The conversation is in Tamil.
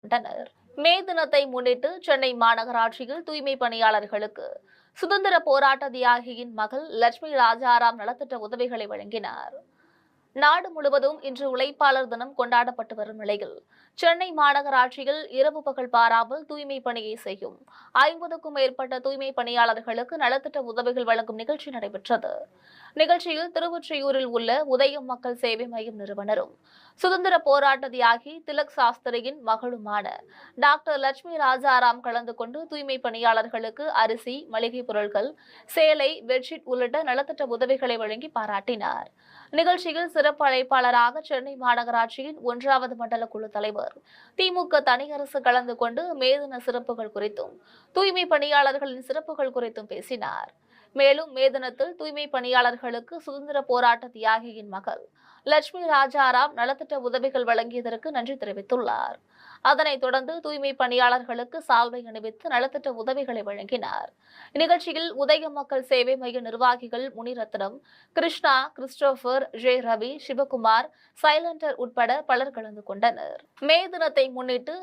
கொண்டனர். மே தினத்தை முன்னிட்டு சென்னை மாநகராட்சியில் தூய்மை பணியாளர்களுக்கு சுதந்திர போராட்ட தியாகியின் மகள் லட்சுமி ராஜாராம் நலத்திட்ட உதவிகளை வழங்கினார். நாடு முழுவதும் இன்று உழைப்பாளர் தினம் கொண்டாடப்பட்டு வரும் நிலையில் சென்னை மாநகராட்சியில் இரவு பகல் பாராமல் தூய்மை பணியை செய்யும் 50க்கும் மேற்பட்ட தூய்மை பணியாளர்களுக்கு நலத்திட்ட உதவிகள் வழங்கும் நிகழ்ச்சி நடைபெற்றது. நிகழ்ச்சியில் திருவொற்றியூரில் உள்ள உதயம் மக்கள் சேவை மையம் நிறுவனரும் சுதந்திர போராட்ட தியாகி திலக் சாஸ்திரியின் மகளுமான டாக்டர் லட்சுமி ராஜாராம் கலந்து கொண்டு தூய்மை பணியாளர்களுக்கு அரிசி, மளிகை பொருட்கள், சேலை, பெட்ஷீட் உள்ளிட்ட நலத்திட்ட உதவிகளை வழங்கி பாராட்டினார். நிகழ்ச்சியில் சிறப்பு அழைப்பாளராக சென்னை மாநகராட்சியின் 1வது மண்டல குழு தலைவர் திமுக தனியரசு கலந்து கொண்டு மே தின சிறப்புகள் குறித்தும் தூய்மை பணியாளர்களின் சிறப்புகள் குறித்தும் பேசினார். மேலும் மே தினத்தில் தூய்மை பணியாளர்களுக்கு சுதந்திர போராட்ட தியாகியின் மகள் லட்சுமி ராஜாராம் நலத்திட்ட உதவிகள் வழங்கியதற்கு நன்றி தெரிவித்துள்ளார். அதனைத் தொடர்ந்து தூய்மை பணியாளர்களுக்கு சால்வை அணிவித்து நலத்திட்ட உதவிகளை வழங்கினார். இந்நிகழ்ச்சியில் உதய மக்கள் சேவை மைய நிர்வாகிகள் முனிரத்னம், கிருஷ்ணா, கிறிஸ்டோபர், ஜே ரவி, சிவகுமார், சைலண்டர் உட்பட பலர் கலந்து கொண்டனர். மே தினத்தை முன்னிட்டு